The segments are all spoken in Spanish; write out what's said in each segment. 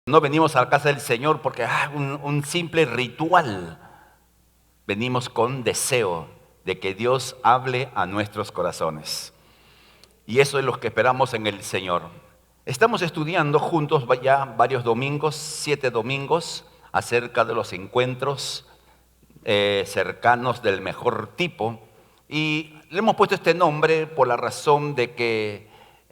No venimos a la casa del Señor porque un simple ritual. Venimos con deseo de que Dios hable a nuestros corazones. Y eso es lo que esperamos en el Señor. Estamos estudiando juntos ya varios domingos, 7 domingos, acerca de los encuentros cercanos del mejor tipo. Y le hemos puesto este nombre por la razón de que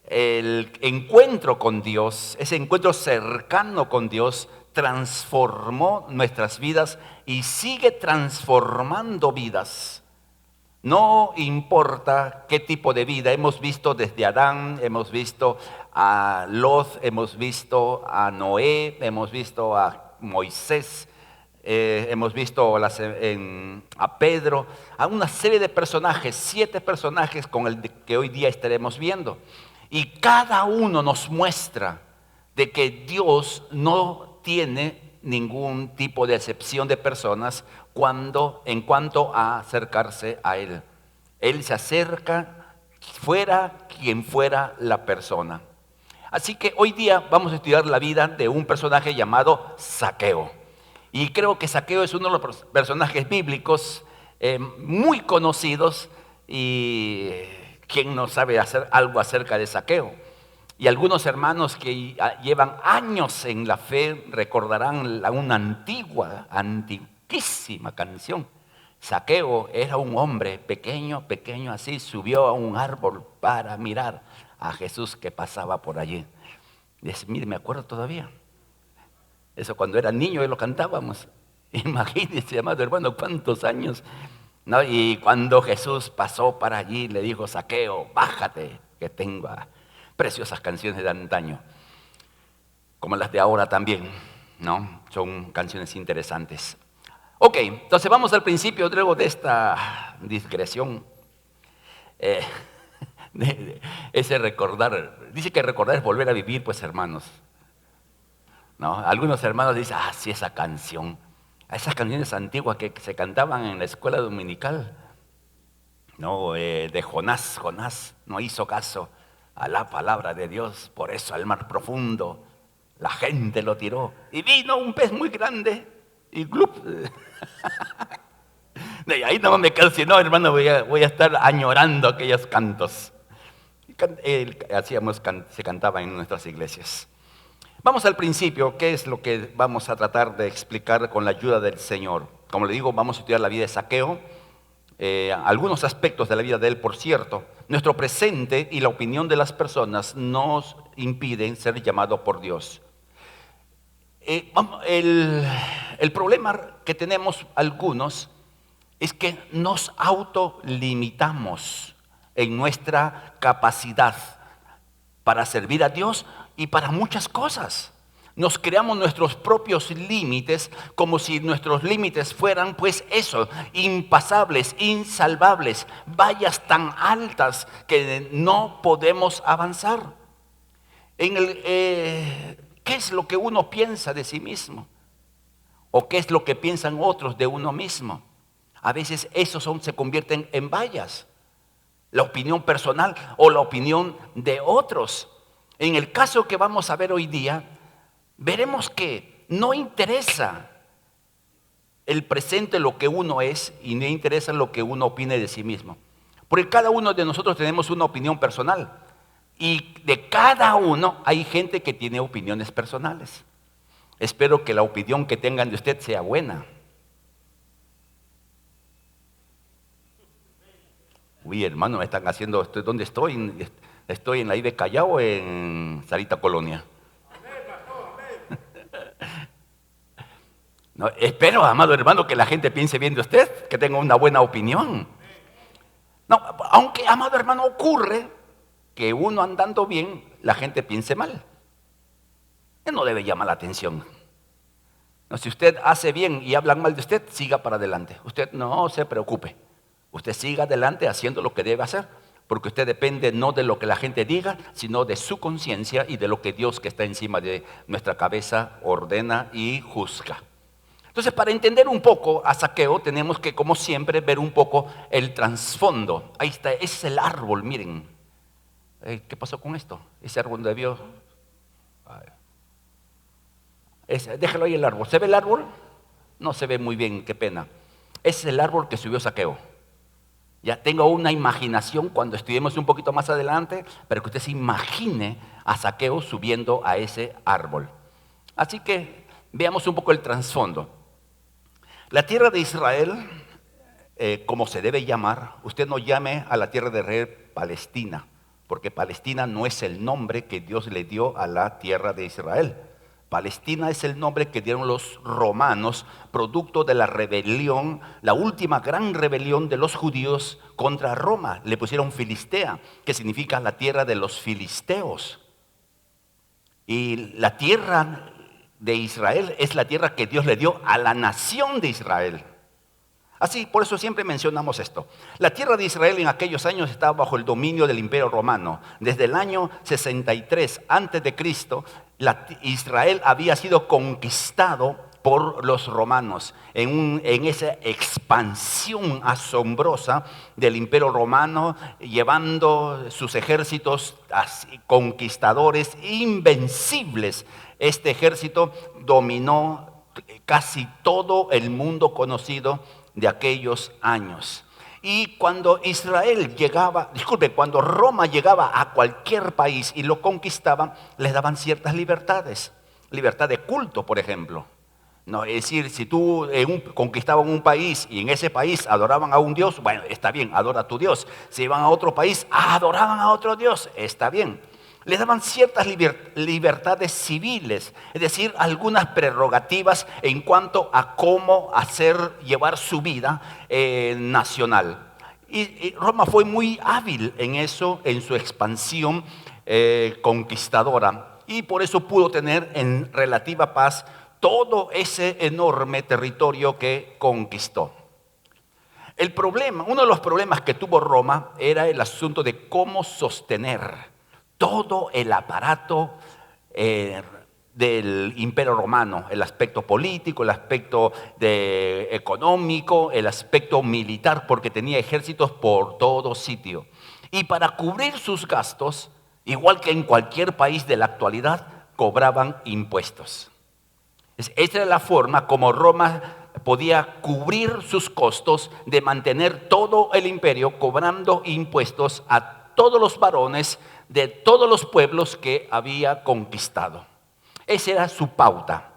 el encuentro con Dios, ese encuentro cercano con Dios, transformó nuestras vidas y sigue transformando vidas. No importa qué tipo de vida, hemos visto desde Adán, hemos visto a Lot, hemos visto a Noé, hemos visto a Moisés, hemos visto a Pedro, a una serie de personajes, 7 personajes con el que hoy día estaremos viendo. Y cada uno nos muestra de que Dios no tiene ningún tipo de excepción de personas en cuanto a acercarse a Él. Él se acerca fuera quien fuera la persona. Así que hoy día vamos a estudiar la vida de un personaje llamado Zaqueo. Y creo que Zaqueo es uno de los personajes bíblicos muy conocidos. Y ¿quién no sabe hacer algo acerca de Zaqueo? Y algunos hermanos que llevan años en la fe recordarán una antiquísima canción. Zaqueo era un hombre pequeño, pequeño así, subió a un árbol para mirar a Jesús que pasaba por allí. Dice, mire, me acuerdo todavía. Eso cuando era niño lo cantábamos. Imagínese, amado hermano, cuántos años, ¿no? Y cuando Jesús pasó para allí, le dijo, Zaqueo, bájate, que tengo preciosas canciones de antaño, como las de ahora también, ¿no? Son canciones interesantes. Ok, entonces vamos al principio luego de esta digresión. Ese recordar, dice que recordar es volver a vivir, pues hermanos, ¿no? Algunos hermanos dicen, sí, esa canción, esas canciones antiguas que se cantaban en la escuela dominical, ¿no? De Jonás no hizo caso a la palabra de Dios, por eso al mar profundo la gente lo tiró y vino un pez muy grande y ¡glup! De ahí no me quedo, si no, hermano, voy a estar añorando aquellos cantos. Se cantaba en nuestras iglesias. Vamos al principio, ¿qué es lo que vamos a tratar de explicar con la ayuda del Señor? Como le digo, vamos a estudiar la vida de Zaqueo, algunos aspectos de la vida de él, por cierto. Nuestro presente y la opinión de las personas nos impiden ser llamados por Dios. El problema que tenemos algunos es que nos autolimitamos en nuestra capacidad para servir a Dios y para muchas cosas. Nos creamos nuestros propios límites como si nuestros límites fueran pues eso, impasables, insalvables, vallas tan altas que no podemos avanzar. ¿Qué es lo que uno piensa de sí mismo? ¿O qué es lo que piensan otros de uno mismo? A veces esos se convierten en vallas. La opinión personal o la opinión de otros. En el caso que vamos a ver hoy día, veremos que no interesa el presente lo que uno es y no interesa lo que uno opine de sí mismo. Porque cada uno de nosotros tenemos una opinión personal. Y de cada uno hay gente que tiene opiniones personales. Espero que la opinión que tengan de usted sea buena. Uy, hermano, me están haciendo, ¿dónde estoy? ¿Estoy en la I de Callao o en Sarita Colonia? No, espero, amado hermano, que la gente piense bien de usted, que tenga una buena opinión. No, aunque, amado hermano, ocurre que uno andando bien, la gente piense mal. No debe llamar la atención. No, si usted hace bien y hablan mal de usted, siga para adelante. Usted no se preocupe. Usted siga adelante haciendo lo que debe hacer, porque usted depende no de lo que la gente diga, sino de su conciencia y de lo que Dios, que está encima de nuestra cabeza, ordena y juzga. Entonces, para entender un poco a Zaqueo, tenemos que, como siempre, ver un poco el trasfondo. Ahí está, ese es el árbol, miren. ¿Qué pasó con esto? Ese árbol debió... Déjalo ahí el árbol. ¿Se ve el árbol? No se ve muy bien, qué pena. Ese es el árbol que subió Zaqueo. Ya tengo una imaginación cuando estudiemos un poquito más adelante, para que usted se imagine a Zaqueo subiendo a ese árbol. Así que veamos un poco el trasfondo. La tierra de Israel, como se debe llamar, usted no llame a la tierra de Israel Palestina, porque Palestina no es el nombre que Dios le dio a la tierra de Israel. Palestina es el nombre que dieron los romanos, producto de la rebelión, la última gran rebelión de los judíos contra Roma. Le pusieron Filistea, que significa la tierra de los filisteos. Y la tierra de Israel es la tierra que Dios le dio a la nación de Israel. Así, por eso siempre mencionamos esto. La tierra de Israel en aquellos años estaba bajo el dominio del Imperio Romano. Desde el año 63 a.C., Israel había sido conquistado por los romanos en esa expansión asombrosa del Imperio Romano, llevando sus ejércitos conquistadores invencibles. Este ejército dominó casi todo el mundo conocido de aquellos años. Y cuando cuando Roma llegaba a cualquier país y lo conquistaba, les daban ciertas libertades. Libertad de culto, por ejemplo. No, es decir, si tú conquistaban un país y en ese país adoraban a un dios, bueno, está bien, adora a tu Dios. Si iban a otro país, adoraban a otro Dios, está bien. Les daban ciertas libertades civiles, es decir, algunas prerrogativas en cuanto a cómo llevar su vida nacional. Y Roma fue muy hábil en eso, en su expansión conquistadora. Y por eso pudo tener en relativa paz todo ese enorme territorio que conquistó. Uno de los problemas que tuvo Roma era el asunto de cómo sostener todo el aparato del Imperio Romano, el aspecto político, el aspecto económico, el aspecto militar, porque tenía ejércitos por todo sitio. Y para cubrir sus gastos, igual que en cualquier país de la actualidad, cobraban impuestos. Esa era la forma como Roma podía cubrir sus costos de mantener todo el imperio cobrando impuestos a todos los varones de todos los pueblos que había conquistado. Esa era su pauta.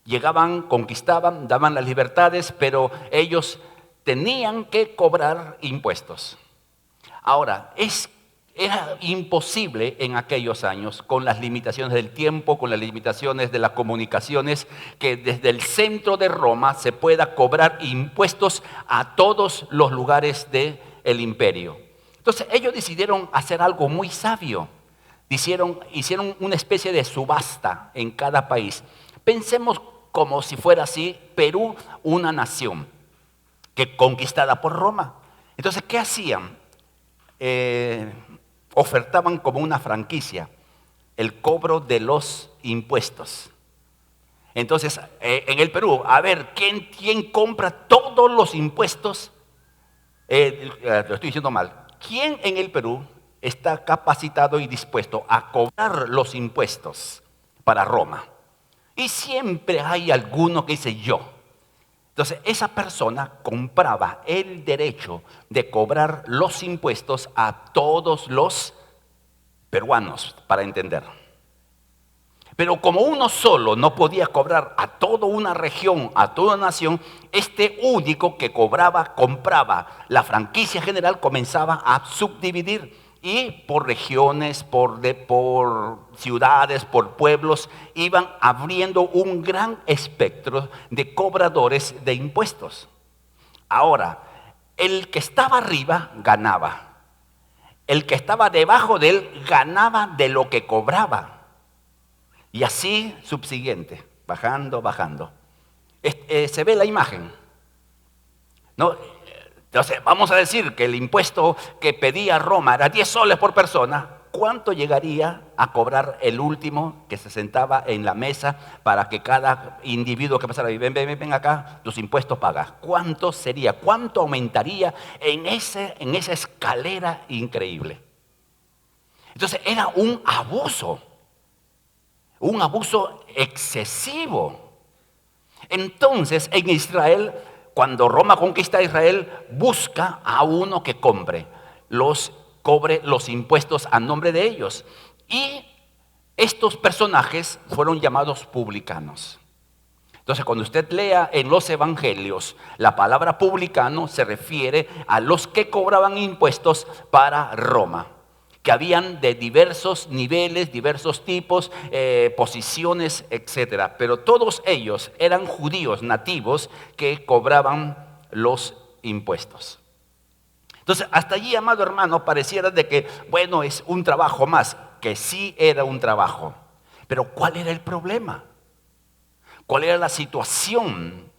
Llegaban, conquistaban, daban las libertades, pero ellos tenían que cobrar impuestos. Ahora, era imposible en aquellos años, con las limitaciones del tiempo, con las limitaciones de las comunicaciones, que desde el centro de Roma se pueda cobrar impuestos a todos los lugares del imperio. Entonces ellos decidieron hacer algo muy sabio. Hicieron una especie de subasta en cada país. Pensemos como si fuera así, Perú, una nación que conquistada por Roma. Entonces, ¿qué hacían? Ofertaban como una franquicia el cobro de los impuestos. Entonces, en el Perú, a ver, ¿quién compra todos los impuestos? Lo estoy diciendo mal. ¿Quién en el Perú está capacitado y dispuesto a cobrar los impuestos para Roma? Y siempre hay alguno que dice yo. Entonces, esa persona compraba el derecho de cobrar los impuestos a todos los peruanos, para entender. Pero como uno solo no podía cobrar a toda una región, a toda una nación, este único que compraba la franquicia general, comenzaba a subdividir y por regiones, por ciudades, por pueblos, iban abriendo un gran espectro de cobradores de impuestos. Ahora, el que estaba arriba ganaba. El que estaba debajo de él ganaba de lo que cobraba. Y así subsiguiente, bajando. Se ve la imagen, ¿no? Entonces, vamos a decir que el impuesto que pedía Roma era 10 soles por persona. ¿Cuánto llegaría a cobrar el último que se sentaba en la mesa para que cada individuo que pasara, ven acá, tus impuestos pagas? ¿Cuánto sería? ¿Cuánto aumentaría en esa escalera increíble? Entonces, era un abuso. un abuso excesivo. Entonces, en Israel, cuando Roma conquista a Israel, busca a uno que cobre los impuestos a nombre de ellos. Y estos personajes fueron llamados publicanos. Entonces, cuando usted lea en los evangelios, la palabra publicano se refiere a los que cobraban impuestos para Roma, que habían de diversos niveles, diversos tipos, posiciones, etc. Pero todos ellos eran judíos nativos que cobraban los impuestos. Entonces, hasta allí, amado hermano, pareciera de que, bueno, es un trabajo más, que sí era un trabajo. Pero ¿cuál era el problema? ¿Cuál era la situación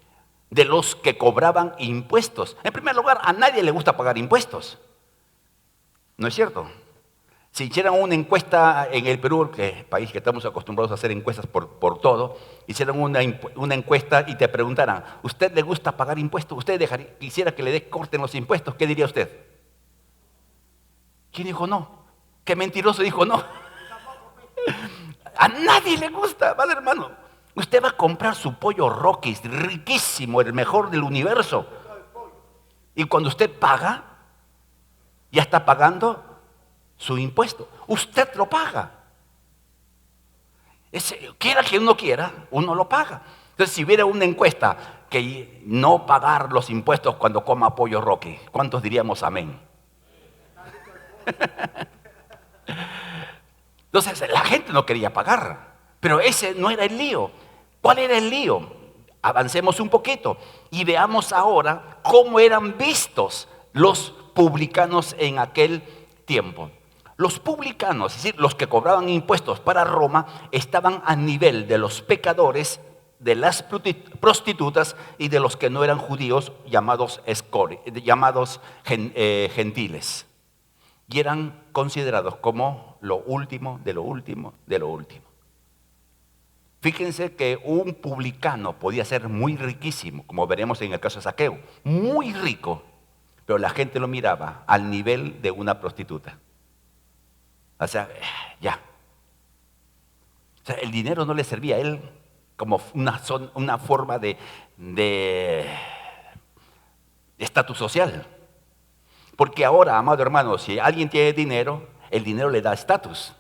de los que cobraban impuestos? En primer lugar, a nadie le gusta pagar impuestos. ¿No es cierto? Si hicieran una encuesta en el Perú, que es el país que estamos acostumbrados a hacer encuestas por todo, hicieran una encuesta y te preguntaran, ¿usted le gusta pagar impuestos? ¿Usted quisiera que le corten los impuestos? ¿Qué diría usted? ¿Quién dijo no? ¿Qué mentiroso dijo no? A nadie le gusta, ¿vale, hermano? Usted va a comprar su pollo Rockies, riquísimo, el mejor del universo. Y cuando usted paga, ya está pagando su impuesto. Usted lo paga. Quiera que uno quiera, uno lo paga. Entonces, si hubiera una encuesta que no pagar los impuestos cuando coma pollo Rocky, ¿cuántos diríamos amén? Entonces, la gente no quería pagar, pero ese no era el lío. ¿Cuál era el lío? Avancemos un poquito y veamos ahora cómo eran vistos los publicanos en aquel tiempo. Los publicanos, es decir, los que cobraban impuestos para Roma, estaban a nivel de los pecadores, de las prostitutas y de los que no eran judíos, llamados gentiles. Y eran considerados como lo último de lo último de lo último. Fíjense que un publicano podía ser muy riquísimo, como veremos en el caso de Zaqueo, muy rico, pero la gente lo miraba al nivel de una prostituta. O sea, ya. O sea, el dinero no le servía a él como una forma de estatus social. Porque ahora, amado hermano, si alguien tiene dinero, el dinero le da estatus.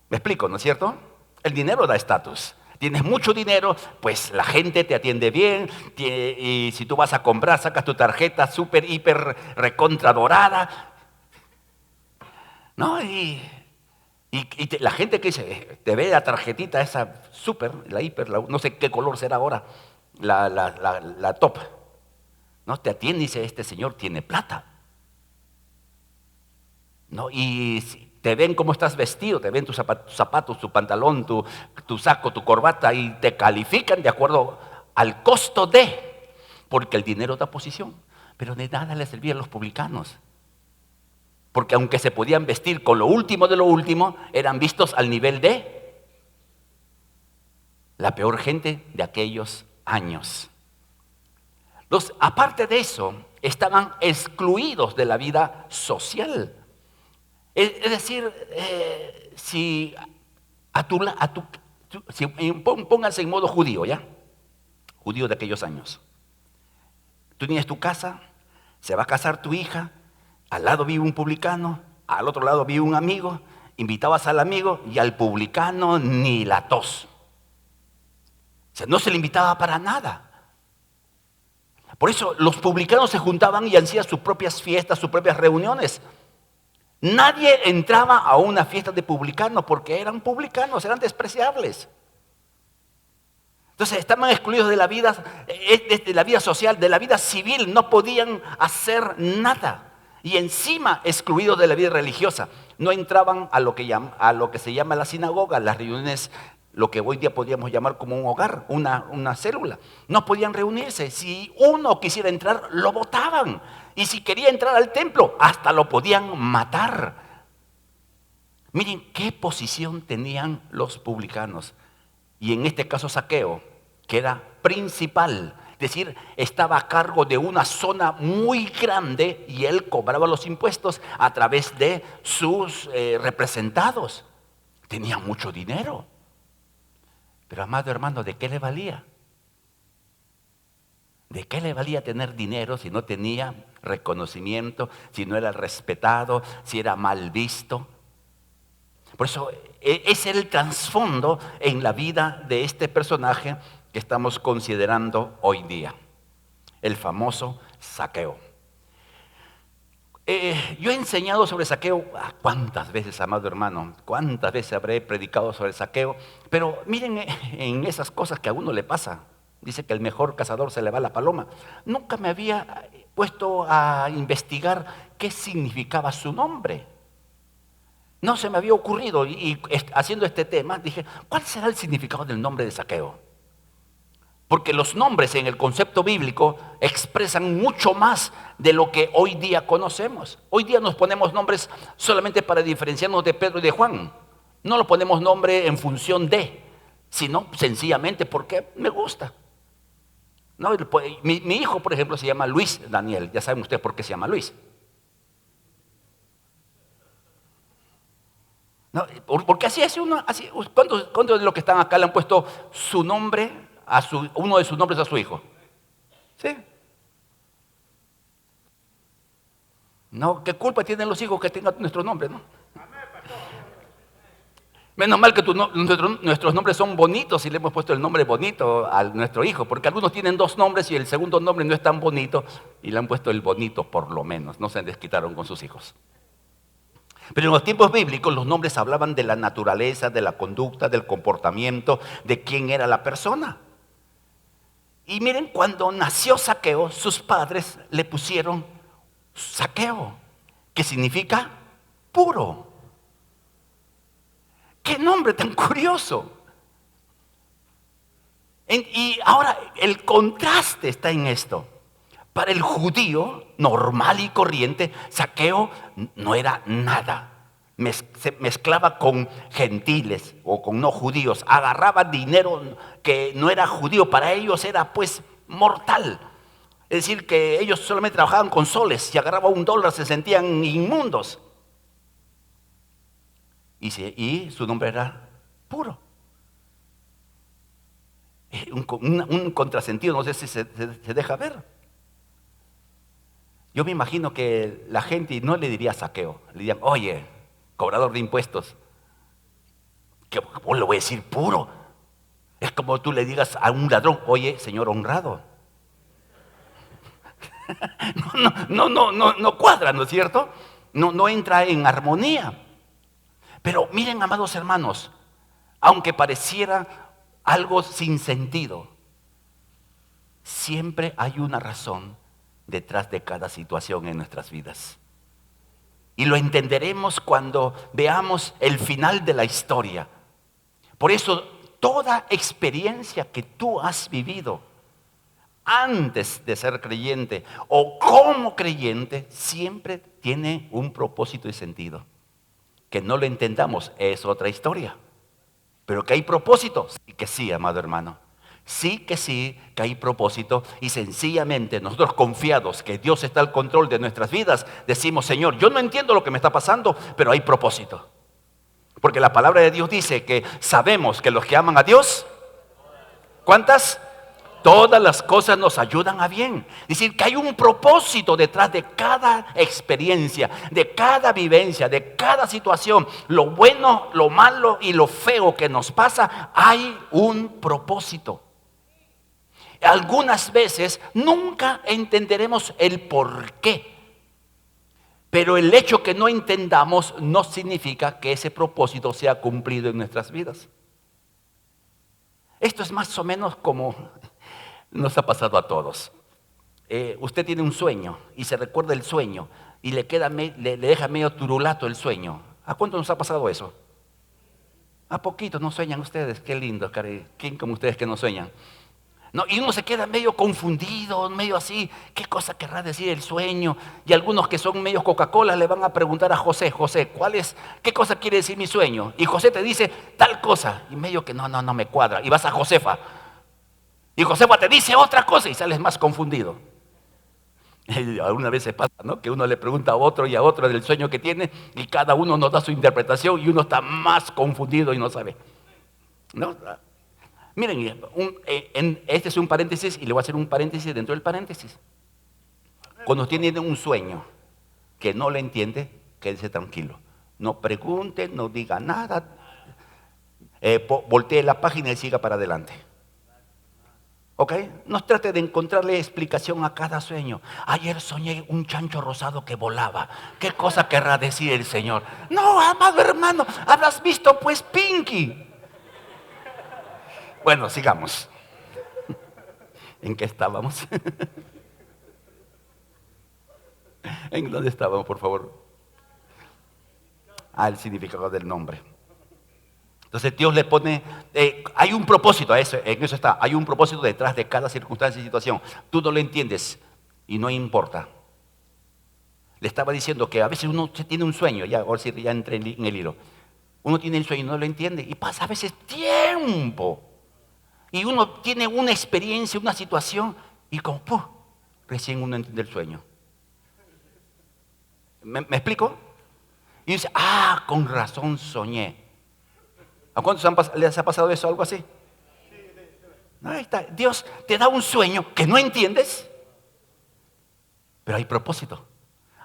¿Me explico, no es cierto? El dinero da estatus. Tienes mucho dinero, pues la gente te atiende bien, y si tú vas a comprar, sacas tu tarjeta súper, hiper, recontra dorada, ¿no? La gente que te ve la tarjetita esa súper, la hiper, no sé qué color será ahora, la top, ¿no? Te atiende y dice, este señor tiene plata, ¿no? Y te ven cómo estás vestido, te ven tus zapatos, tu pantalón, tu saco, tu corbata, y te califican de acuerdo al costo porque el dinero da posición. Pero de nada les servían los publicanos. Porque aunque se podían vestir con lo último de lo último, eran vistos al nivel de la peor gente de aquellos años. Aparte de eso, estaban excluidos de la vida social. Es decir, pónganse en modo judío, ¿ya? Judío de aquellos años. Tú tienes tu casa, se va a casar tu hija, al lado vive un publicano, al otro lado vive un amigo, invitabas al amigo y al publicano ni la tos. O sea, no se le invitaba para nada. Por eso los publicanos se juntaban y hacían sus propias fiestas, sus propias reuniones. Nadie entraba a una fiesta de publicanos porque eran publicanos, eran despreciables. Entonces estaban excluidos de la vida social, de la vida civil, no podían hacer nada. Y encima excluidos de la vida religiosa. No entraban a lo que se llama la sinagoga, las reuniones, lo que hoy día podríamos llamar como un hogar, una célula. No podían reunirse. Si uno quisiera entrar, lo botaban. Y si quería entrar al templo, hasta lo podían matar. Miren qué posición tenían los publicanos. Y en este caso Zaqueo, que era principal, es decir, estaba a cargo de una zona muy grande y él cobraba los impuestos a través de sus representados. Tenía mucho dinero. Pero amado hermano, ¿de qué le valía? ¿De qué le valía tener dinero si no tenía reconocimiento, si no era respetado, si era mal visto? Por eso es el trasfondo en la vida de este personaje que estamos considerando hoy día, el famoso Zaqueo. Yo he enseñado sobre Zaqueo, ¿cuántas veces, amado hermano? ¿Cuántas veces habré predicado sobre Zaqueo? Pero miren en esas cosas que a uno le pasa. Dice que el mejor cazador se le va la paloma. Nunca me había puesto a investigar qué significaba su nombre. No se me había ocurrido y haciendo este tema dije, ¿cuál será el significado del nombre de Zaqueo? Porque los nombres en el concepto bíblico expresan mucho más de lo que hoy día conocemos. Hoy día nos ponemos nombres solamente para diferenciarnos de Pedro y de Juan. No lo ponemos nombre en función de, sino sencillamente porque me gusta. No, mi hijo, por ejemplo, se llama Luis Daniel. Ya saben ustedes por qué se llama Luis. No, porque así es uno. ¿Cuántos de los que están acá le han puesto su nombre uno de sus nombres a su hijo? ¿Sí? No, ¿qué culpa tienen los hijos que tengan nuestro nombre, no? Menos mal que nuestros nombres son bonitos y le hemos puesto el nombre bonito a nuestro hijo, porque algunos tienen dos nombres y el segundo nombre no es tan bonito y le han puesto el bonito por lo menos, no se desquitaron con sus hijos. Pero en los tiempos bíblicos los nombres hablaban de la naturaleza, de la conducta, del comportamiento, de quién era la persona. Y miren, cuando nació Zaqueo, sus padres le pusieron Zaqueo, que significa puro. ¡Qué nombre tan curioso! Y ahora el contraste está en esto. Para el judío normal y corriente, Zaqueo no era nada. Se mezclaba con gentiles o con no judíos. Agarraba dinero que no era judío. Para ellos era pues mortal. Es decir, que ellos solamente trabajaban con soles. Si agarraba $1 se sentían inmundos. Y su nombre era puro. Un contrasentido, no sé si se deja ver. Yo me imagino que la gente no le diría Zaqueo, le dirían, oye, cobrador de impuestos, que vos le voy a decir puro. Es como tú le digas a un ladrón, oye, señor honrado. No cuadra, ¿no es cierto? No entra en armonía. Pero miren, amados hermanos, aunque pareciera algo sin sentido, siempre hay una razón detrás de cada situación en nuestras vidas. Y lo entenderemos cuando veamos el final de la historia. Por eso, toda experiencia que tú has vivido antes de ser creyente o como creyente, siempre tiene un propósito y sentido. Que no lo entendamos es otra historia. Pero que hay propósito, sí que sí, amado hermano. Sí, que hay propósito y sencillamente nosotros confiados que Dios está al control de nuestras vidas, decimos, Señor, yo no entiendo lo que me está pasando, pero hay propósito. Porque la palabra de Dios dice que sabemos que los que aman a Dios, ¿cuántas? Todas las cosas nos ayudan a bien. Es decir, que hay un propósito detrás de cada experiencia, de cada vivencia, de cada situación. Lo bueno, lo malo y lo feo que nos pasa, hay un propósito. Algunas veces nunca entenderemos el por qué. Pero el hecho que no entendamos no significa que ese propósito sea cumplido en nuestras vidas. Esto es más o menos como nos ha pasado a todos. Usted tiene un sueño y se recuerda el sueño y le deja medio turulato el sueño. ¿A cuánto nos ha pasado eso? A poquito no sueñan ustedes. Qué lindo, caray. ¿Quién como ustedes que no sueñan? No, y uno se queda medio confundido, medio así, ¿qué cosa querrá decir el sueño? Y algunos que son medio Coca-Cola le van a preguntar a José, ¿qué cosa quiere decir mi sueño? Y José te dice tal cosa, y medio que no me cuadra, y vas a Josefa, y Josefa te dice otra cosa y sales más confundido. Alguna vez se pasa, ¿no? Que uno le pregunta a otro y a otro del sueño que tiene, y cada uno nos da su interpretación y uno está más confundido y no sabe, ¿no? Miren, este es un paréntesis y le voy a hacer un paréntesis dentro del paréntesis. Cuando tiene un sueño que no le entiende, quédese tranquilo. No pregunte, no diga nada. Voltee la página y siga para adelante. ¿Ok? No trate de encontrarle explicación a cada sueño. Ayer soñé un chancho rosado que volaba. ¿Qué cosa querrá decir el Señor? No, amado hermano, habrás visto pues Pinky. Bueno, sigamos. ¿En qué estábamos? ¿En dónde estábamos, por favor? El significado del nombre. Entonces Dios le pone, hay un propósito a eso, en eso está, hay un propósito detrás de cada circunstancia y situación. Tú no lo entiendes y no importa. Le estaba diciendo que a veces uno tiene un sueño, ya, ahora sí, ya entré en el hilo. Uno tiene el sueño y no lo entiende y pasa a veces tiempo. Y uno tiene una experiencia, una situación y como, ¡puf!, recién uno entiende el sueño. ¿Me explico? Y dice, con razón soñé. ¿A cuántos les ha pasado eso, algo así? No, ahí está. Dios te da un sueño que no entiendes, pero hay propósito,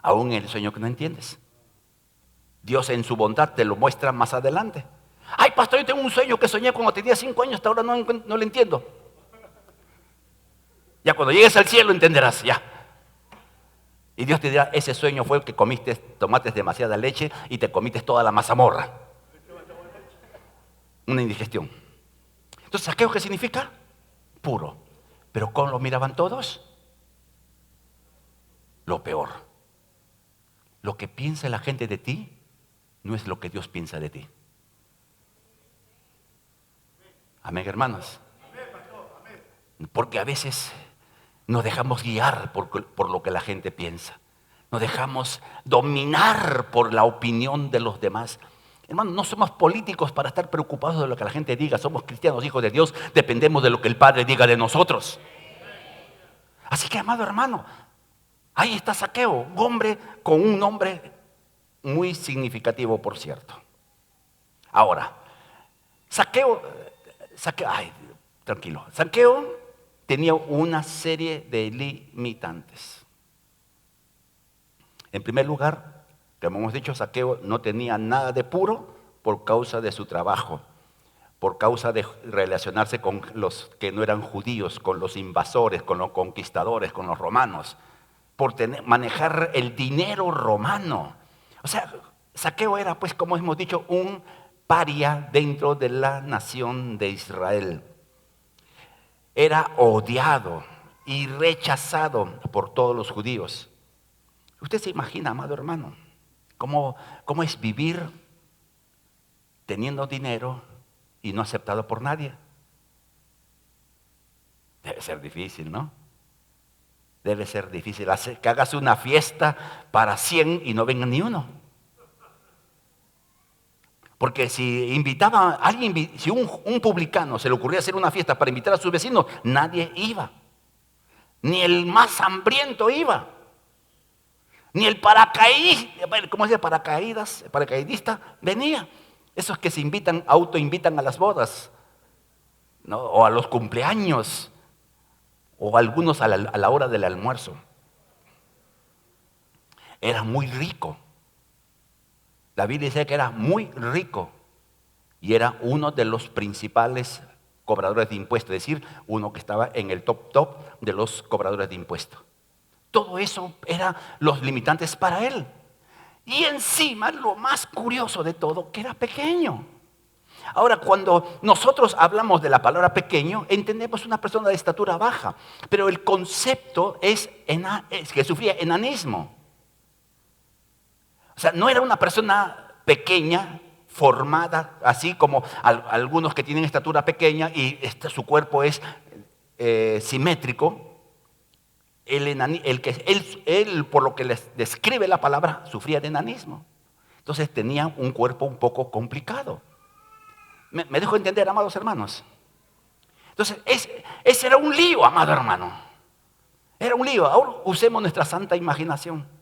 aún en el sueño que no entiendes. Dios en su bondad te lo muestra más adelante. Ay, pastor, yo tengo un sueño que soñé cuando tenía 5 años, hasta ahora no lo entiendo. Ya cuando llegues al cielo entenderás, ya. Y Dios te dirá, ese sueño fue el que tomaste demasiada leche y te comiste toda la mazamorra. Una indigestión. Entonces, ¿saqueo qué significa? Puro. Pero ¿cómo lo miraban todos? Lo peor. Lo que piensa la gente de ti no es lo que Dios piensa de ti. Amén, hermanos. Porque a veces nos dejamos guiar por lo que la gente piensa. Nos dejamos dominar por la opinión de los demás. Hermanos, no somos políticos para estar preocupados de lo que la gente diga. Somos cristianos, hijos de Dios. Dependemos de lo que el Padre diga de nosotros. Así que, amado hermano, ahí está Saqueo, un hombre con un nombre muy significativo, por cierto. Ahora, Saqueo, tranquilo. Saqueo tenía una serie de limitantes. En primer lugar, como hemos dicho, Saqueo no tenía nada de puro por causa de su trabajo, por causa de relacionarse con los que no eran judíos, con los invasores, con los conquistadores, con los romanos, por manejar el dinero romano. O sea, Saqueo era, pues, como hemos dicho, un paria dentro de la nación de Israel. Era odiado y rechazado por todos los judíos. Usted se imagina, amado hermano, cómo es vivir teniendo dinero y no aceptado por nadie. Debe ser difícil, ¿no? Debe ser difícil que hagas una fiesta para 100 y no venga ni uno. Porque si invitaba a alguien, si un publicano se le ocurría hacer una fiesta para invitar a sus vecinos, nadie iba. Ni el más hambriento iba. Ni el paracaidista venía. Esos que se autoinvitan a las bodas, ¿no? O a los cumpleaños, o algunos a la hora del almuerzo. Era muy rico. La Biblia dice que era muy rico y era uno de los principales cobradores de impuestos, es decir, uno que estaba en el top de los cobradores de impuestos. Todo eso eran los limitantes para él. Y encima, lo más curioso de todo, que era pequeño. Ahora, cuando nosotros hablamos de la palabra pequeño, entendemos una persona de estatura baja, pero el concepto es que sufría enanismo. O sea, no era una persona pequeña, formada, así como algunos que tienen estatura pequeña y su cuerpo es simétrico. Él, por lo que les describe la palabra, sufría de enanismo. Entonces tenía un cuerpo un poco complicado. ¿Me dejo entender, amados hermanos? Entonces, ese era un lío, amado hermano. Era un lío. Ahora usemos nuestra santa imaginación.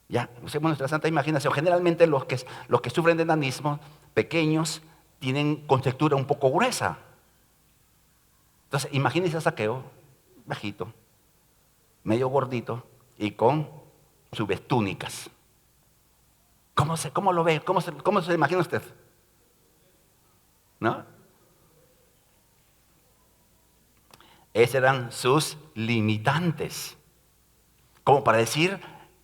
Ya, usemos nuestra santa imaginación. Generalmente los que sufren de enanismo, pequeños, tienen contextura un poco gruesa. Entonces, imagínense a Zaqueo, bajito, medio gordito y con sus túnicas. ¿Cómo lo ve? ¿Cómo se imagina usted? ¿No? Esos eran sus limitantes. Como para decir,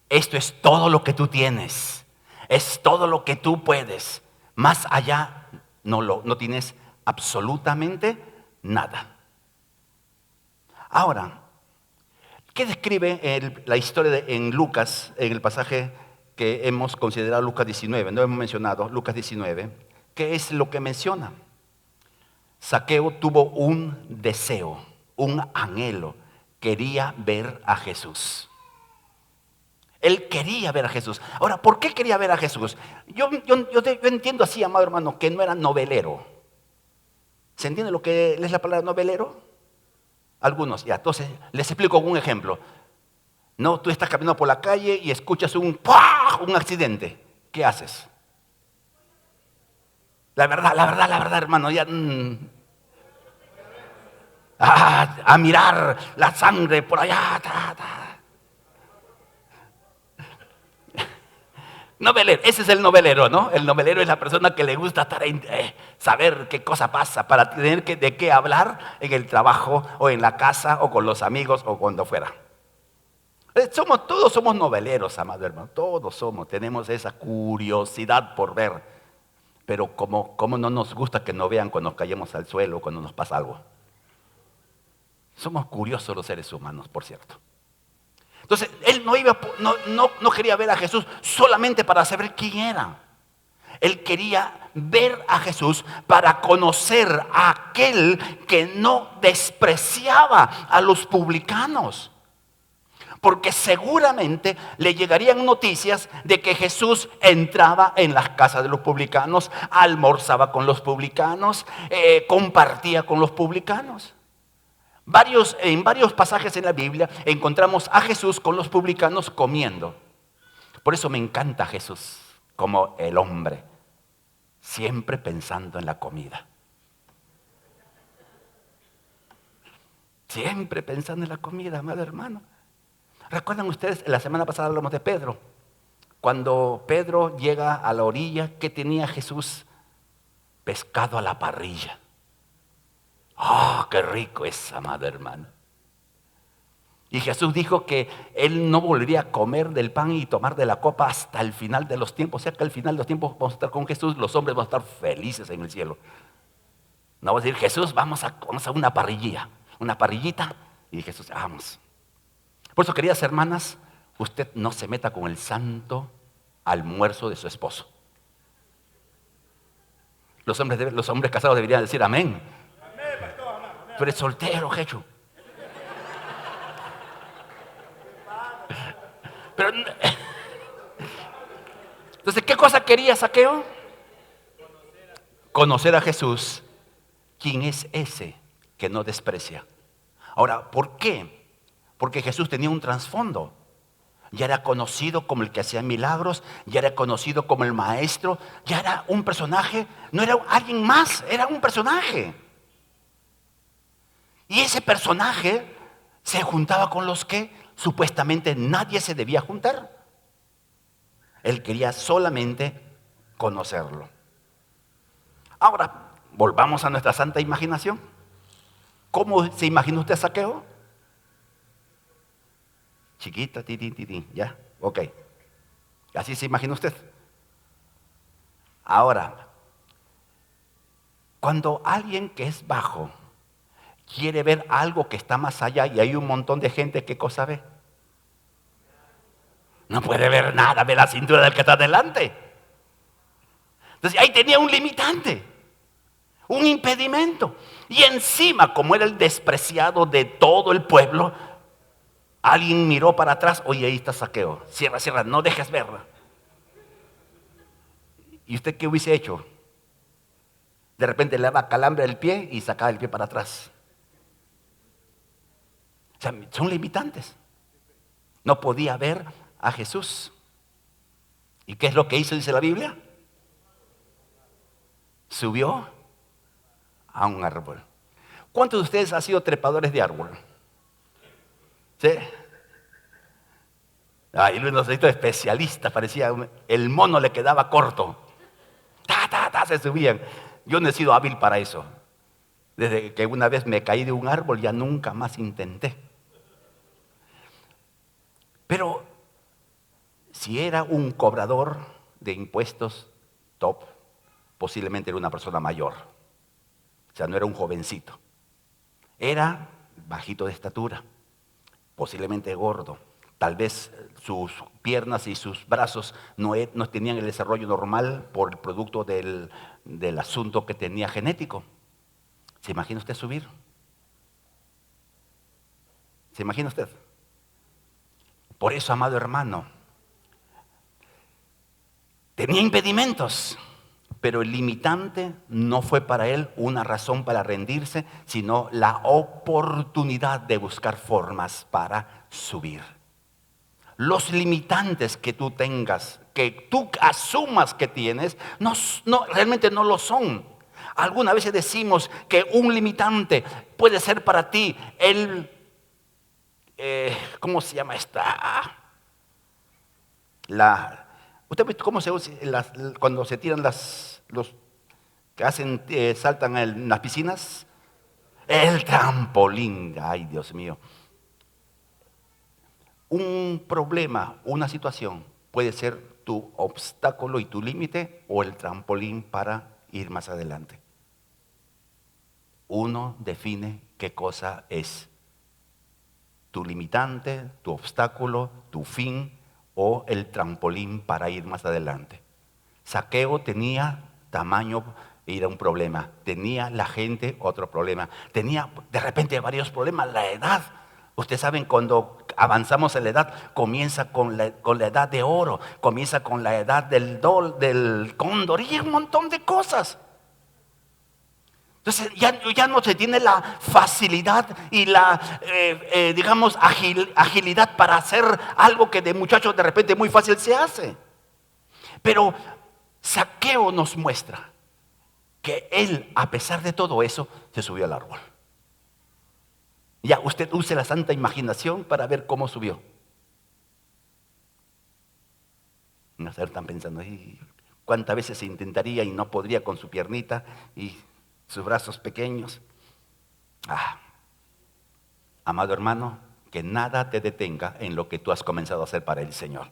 esto es todo lo que tú tienes. Es todo lo que tú puedes. Más allá no tienes absolutamente nada. Ahora, ¿qué describe la historia en Lucas, en el pasaje que hemos considerado Lucas 19? No hemos mencionado Lucas 19. ¿Qué es lo que menciona? Zaqueo tuvo un deseo, un anhelo. Quería ver a Jesús. Él quería ver a Jesús. Ahora, ¿por qué quería ver a Jesús? Yo entiendo así, amado hermano, que no era novelero. ¿Se entiende lo que es la palabra novelero? Algunos, ya. Entonces, les explico un ejemplo. No, tú estás caminando por la calle y escuchas un accidente. ¿Qué haces? La verdad, hermano, ya... a mirar la sangre por allá. Novelero, ese es el novelero, ¿no? El novelero es la persona que le gusta saber qué cosa pasa para tener de qué hablar en el trabajo o en la casa o con los amigos o cuando fuera. Todos somos noveleros, amado hermano, todos tenemos esa curiosidad por ver. Pero como no nos gusta que nos vean cuando nos caemos al suelo o cuando nos pasa algo. Somos curiosos los seres humanos, por cierto. Entonces, él no quería ver a Jesús solamente para saber quién era. Él quería ver a Jesús para conocer a aquel que no despreciaba a los publicanos. Porque seguramente le llegarían noticias de que Jesús entraba en las casas de los publicanos, almorzaba con los publicanos, compartía con los publicanos. En varios pasajes en la Biblia encontramos a Jesús con los publicanos comiendo. Por eso me encanta Jesús como el hombre, siempre pensando en la comida. Siempre pensando en la comida, amado hermano. ¿Recuerdan ustedes? La semana pasada hablamos de Pedro. Cuando Pedro llega a la orilla, ¿qué tenía Jesús? Pescado a la parrilla. ¡Ah, qué rico es, amado hermano! Y Jesús dijo que Él no volvería a comer del pan y tomar de la copa hasta el final de los tiempos. O sea que al final de los tiempos vamos a estar con Jesús, los hombres van a estar felices en el cielo. No vamos a decir, Jesús, vamos a una parrillita. Y Jesús, vamos. Por eso, queridas hermanas, usted no se meta con el santo almuerzo de su esposo. Los hombres casados deberían decir amén. Tú eres soltero, Jecho. Pero, entonces, ¿qué cosa quería Zaqueo? Conocer a Jesús. ¿Quién es ese que no desprecia? Ahora, ¿por qué? Porque Jesús tenía un trasfondo. Ya era conocido como el que hacía milagros, ya era conocido como el maestro, ya era un personaje, no era alguien más, era un personaje. Y ese personaje se juntaba con los que supuestamente nadie se debía juntar. Él quería solamente conocerlo. Ahora, volvamos a nuestra santa imaginación. ¿Cómo se imagina usted a Zaqueo? Chiquita, ya, ok. Así se imagina usted. Ahora, cuando alguien que es bajo quiere ver algo que está más allá y hay un montón de gente, ¿qué cosa ve? No puede ver nada, ve la cintura del que está delante. Entonces ahí tenía un limitante, un impedimento. Y encima, como era el despreciado de todo el pueblo, alguien miró para atrás, oye, ahí está Zaqueo, cierra, no dejes verla. ¿Y usted qué hubiese hecho? De repente le daba calambre al pie y sacaba el pie para atrás. O sea, son limitantes. No podía ver a Jesús. ¿Y qué es lo que hizo, dice la Biblia? Subió a un árbol. ¿Cuántos de ustedes han sido trepadores de árbol? ¿Sí? Ay, Luis Nosito especialista, parecía, el mono le quedaba corto. Se subían. Yo no he sido hábil para eso. Desde que una vez me caí de un árbol, ya nunca más intenté. Pero si era un cobrador de impuestos top, posiblemente era una persona mayor. O sea, no era un jovencito. Era bajito de estatura, posiblemente gordo. Tal vez sus piernas y sus brazos no tenían el desarrollo normal por el producto del asunto que tenía genético. ¿Se imagina usted subir? ¿Se imagina usted? Por eso, amado hermano, tenía impedimentos, pero el limitante no fue para él una razón para rendirse, sino la oportunidad de buscar formas para subir. Los limitantes que tú tengas, que tú asumas que tienes, realmente no lo son. Algunas veces decimos que un limitante puede ser para ti ¿cómo se llama esta? ¿Usted ha visto cómo se usa cuando se tiran los que hacen, saltan en las piscinas? El trampolín, ay Dios mío. Un problema, una situación puede ser tu obstáculo y tu límite o el trampolín para ir más adelante. Uno define qué cosa es tu limitante, tu obstáculo, tu fin o el trampolín para ir más adelante. Zaqueo tenía tamaño, era un problema. Tenía la gente otro problema. Tenía de repente varios problemas. La edad. Ustedes saben, cuando avanzamos en la edad, comienza con la edad de oro, comienza con la edad del cóndor y un montón de cosas. Entonces ya no se tiene la facilidad y la, digamos, agilidad para hacer algo que de muchachos de repente muy fácil se hace. Pero Zaqueo nos muestra que él, a pesar de todo eso, se subió al árbol. Ya usted use la santa imaginación para ver cómo subió. No están pensando, ¿cuántas veces se intentaría y no podría con su piernita y sus brazos pequeños? Amado hermano, que nada te detenga en lo que tú has comenzado a hacer para el Señor.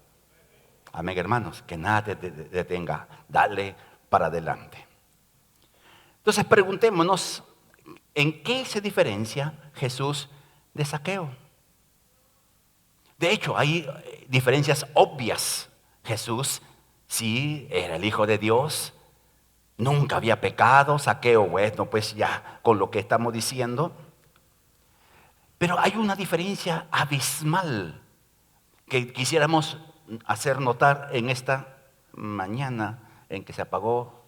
Amén, hermanos, que nada te detenga. Dale para adelante. Entonces preguntémonos, ¿en qué se diferencia Jesús de Zaqueo? De hecho, hay diferencias obvias. Jesús sí era el Hijo de Dios, nunca había pecado. Zaqueo, bueno, pues ya con lo que estamos diciendo. Pero hay una diferencia abismal que quisiéramos hacer notar en esta mañana en que se apagó.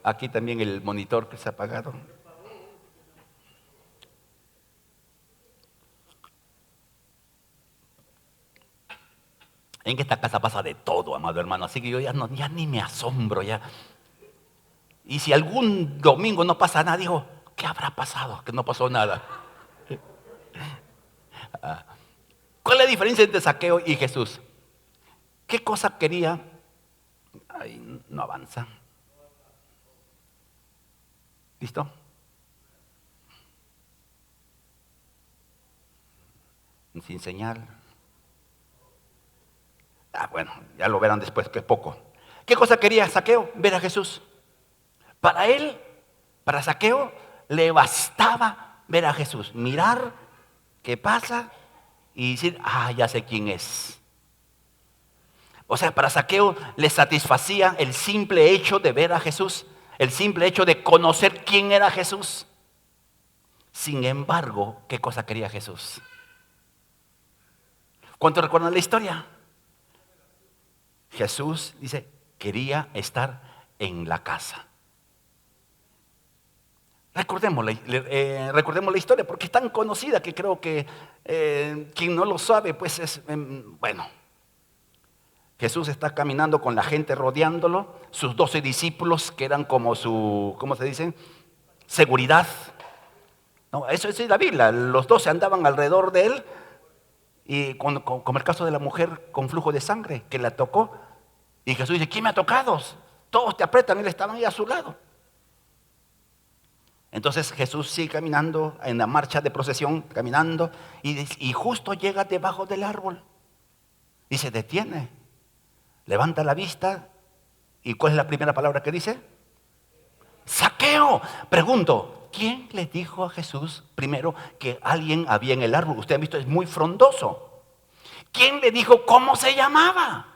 Aquí también el monitor que se ha apagado. En esta casa pasa de todo, amado hermano, así que yo ya ni me asombro ya. Y si algún domingo no pasa nada, digo, ¿qué habrá pasado? Que no pasó nada. ¿Cuál es la diferencia entre Zaqueo y Jesús? ¿Qué cosa quería? Ay, no avanza. ¿Listo? Sin señal. Bueno, ya lo verán después, que es poco. ¿Qué cosa quería Zaqueo? Ver a Jesús. Para él, para Zaqueo, le bastaba ver a Jesús, mirar qué pasa y decir, ya sé quién es. O sea, para Zaqueo le satisfacía el simple hecho de ver a Jesús, el simple hecho de conocer quién era Jesús. Sin embargo, ¿qué cosa quería Jesús? ¿Cuántos recuerdan la historia? Jesús dice, quería estar en la casa. Recordemos la historia porque es tan conocida que creo que quien no lo sabe, pues es, bueno. Jesús está caminando con la gente rodeándolo, sus 12 discípulos que eran como su, ¿cómo se dice? Seguridad. No, eso es la Biblia, los 12 andaban alrededor de él y como el caso de la mujer con flujo de sangre que la tocó. Y Jesús dice, ¿quién me ha tocado? Todos te apretan, él estaba ahí a su lado. Entonces Jesús sigue caminando en la marcha de procesión, caminando, y justo llega debajo del árbol. Y se detiene, levanta la vista, ¿y cuál es la primera palabra que dice? Zaqueo. Pregunto, ¿quién le dijo a Jesús primero que alguien había en el árbol? Ustedes han visto, es muy frondoso. ¿Quién le dijo cómo se llamaba?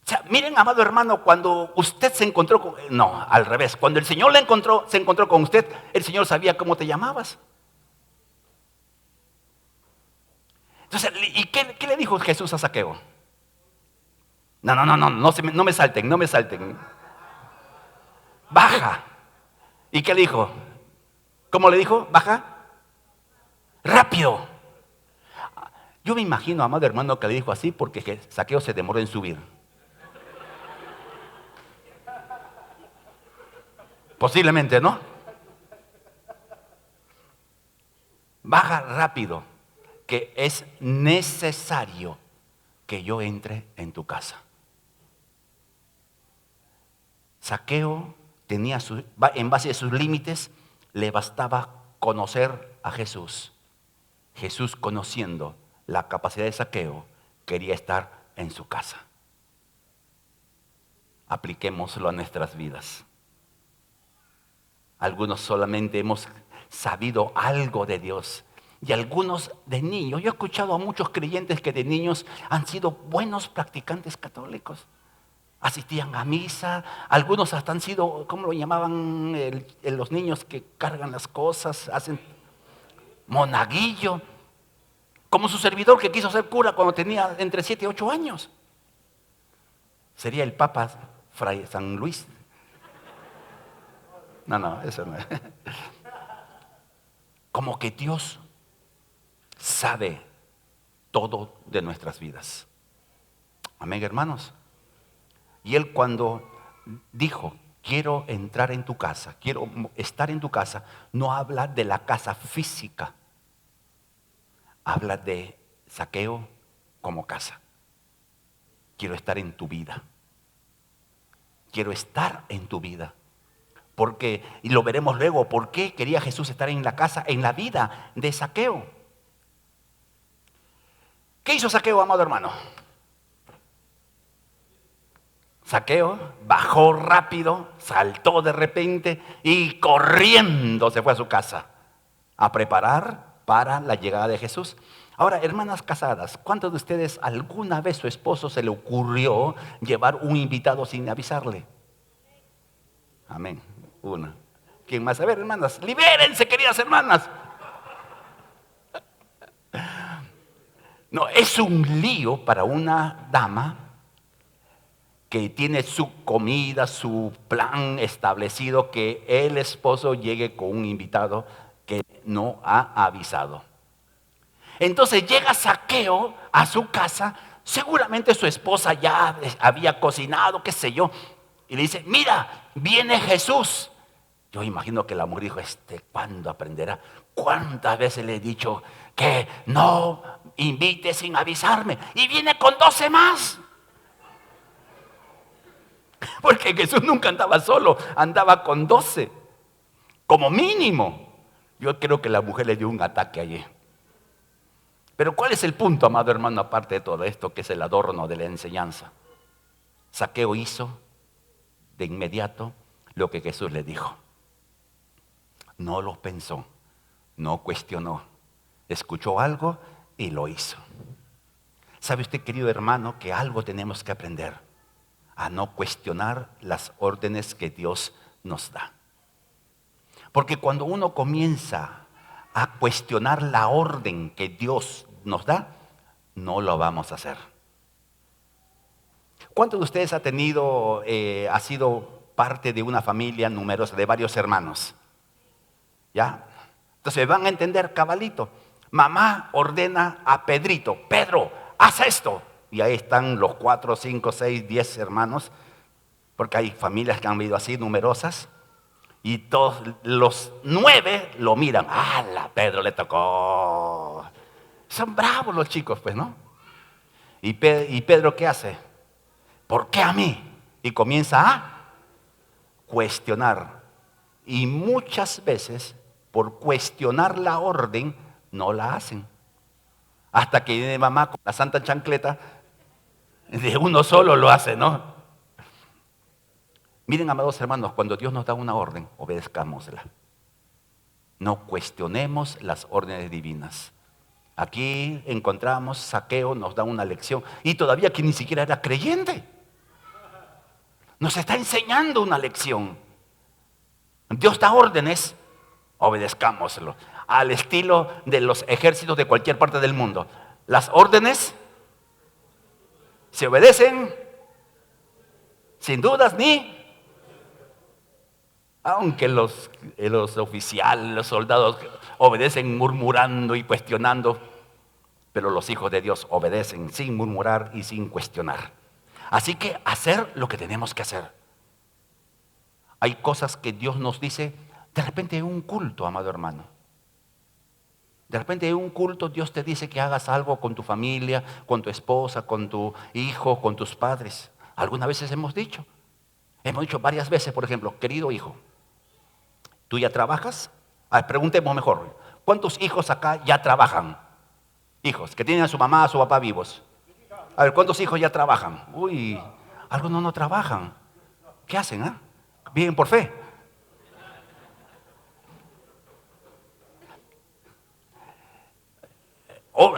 O sea, miren, amado hermano, cuando usted se encontró con... No, al revés. Cuando el Señor se encontró con usted, el Señor sabía cómo te llamabas. Entonces, ¿y qué le dijo Jesús a Zaqueo? No me salten. Baja. ¿Y qué le dijo? ¿Cómo le dijo? Baja. Rápido. Yo me imagino, amado hermano, que le dijo así porque Zaqueo se demoró en subir. Posiblemente, ¿no? Baja rápido, que es necesario que yo entre en tu casa. Zaqueo tenía en base a sus límites, le bastaba conocer a Jesús. Jesús, conociendo la capacidad de Zaqueo, quería estar en su casa. Apliquémoslo a nuestras vidas. Algunos solamente hemos sabido algo de Dios. Y algunos de niños, yo he escuchado a muchos creyentes que de niños han sido buenos practicantes católicos. Asistían a misa, algunos hasta han sido, ¿cómo lo llamaban los niños que cargan las cosas? Hacen monaguillo. Como su servidor que quiso ser cura cuando tenía entre 7 y 8 años. Sería el Papa Fray San Luis. No, eso no es. Como que Dios sabe todo de nuestras vidas. Amén, hermanos. Y Él cuando dijo, quiero entrar en tu casa, quiero estar en tu casa, no habla de la casa física. Habla de Zaqueo como casa. Quiero estar en tu vida. Quiero estar en tu vida. Porque, y lo veremos luego, ¿por qué quería Jesús estar en la casa, en la vida de Zaqueo? ¿Qué hizo Zaqueo, amado hermano? Zaqueo bajó rápido, saltó de repente y corriendo se fue a su casa a preparar para la llegada de Jesús. Ahora, hermanas casadas, ¿cuántos de ustedes alguna vez su esposo se le ocurrió llevar un invitado sin avisarle? Amén. Una. ¿Quién más? A ver, hermanas, libérense, queridas hermanas. No, es un lío para una dama que tiene su comida, su plan establecido, que el esposo llegue con un invitado que no ha avisado. Entonces llega Zaqueo a su casa, seguramente su esposa ya había cocinado, qué sé yo, y le dice, mira, viene Jesús. Yo imagino que la mujer dijo, ¿cuándo aprenderá? ¿Cuántas veces le he dicho que no invite sin avisarme? Y viene con 12 más. Porque Jesús nunca andaba solo, andaba con 12, como mínimo. Yo creo que la mujer le dio un ataque allí. Pero ¿cuál es el punto, amado hermano, aparte de todo esto, que es el adorno de la enseñanza? Zaqueo hizo de inmediato lo que Jesús le dijo. No lo pensó, no cuestionó, escuchó algo y lo hizo. ¿Sabe usted, querido hermano, que algo tenemos que aprender? A no cuestionar las órdenes que Dios nos da. Porque cuando uno comienza a cuestionar la orden que Dios nos da, no lo vamos a hacer. ¿Cuántos de ustedes ha sido parte de una familia numerosa, de varios hermanos? ¿Ya? Entonces van a entender cabalito. Mamá ordena a Pedrito, Pedro, haz esto. Y ahí están los 4, 5, 6, 10 hermanos, porque hay familias que han vivido así, numerosas. Y todos los 9 lo miran. ¡Hala! Pedro le tocó. Son bravos los chicos, pues, ¿no? ¿Y Pedro qué hace? ¿Por qué a mí? Y comienza a cuestionar. Y muchas veces, por cuestionar la orden, no la hacen. Hasta que viene mamá con la santa chancleta, de uno solo lo hace, ¿no? Miren, amados hermanos, cuando Dios nos da una orden, obedezcámosla. No cuestionemos las órdenes divinas. Aquí encontramos Zaqueo, nos da una lección, y todavía que ni siquiera era creyente. Nos está enseñando una lección. Dios da órdenes, obedezcámoslo. Al estilo de los ejércitos de cualquier parte del mundo. Las órdenes se obedecen sin dudas ni... Aunque los oficiales, los soldados obedecen murmurando y cuestionando, pero los hijos de Dios obedecen sin murmurar y sin cuestionar. Así que hacer lo que tenemos que hacer. Hay cosas que Dios nos dice, de repente en un culto, amado hermano. De repente en un culto Dios te dice que hagas algo con tu familia, con tu esposa, con tu hijo, con tus padres. Algunas veces hemos dicho varias veces, por ejemplo, querido hijo, ¿tú ya trabajas? Preguntemos mejor, ¿cuántos hijos acá ya trabajan? Hijos que tienen a su mamá, a su papá vivos. A ver, ¿cuántos hijos ya trabajan? Uy, algunos no trabajan. ¿Qué hacen? Viven por fe.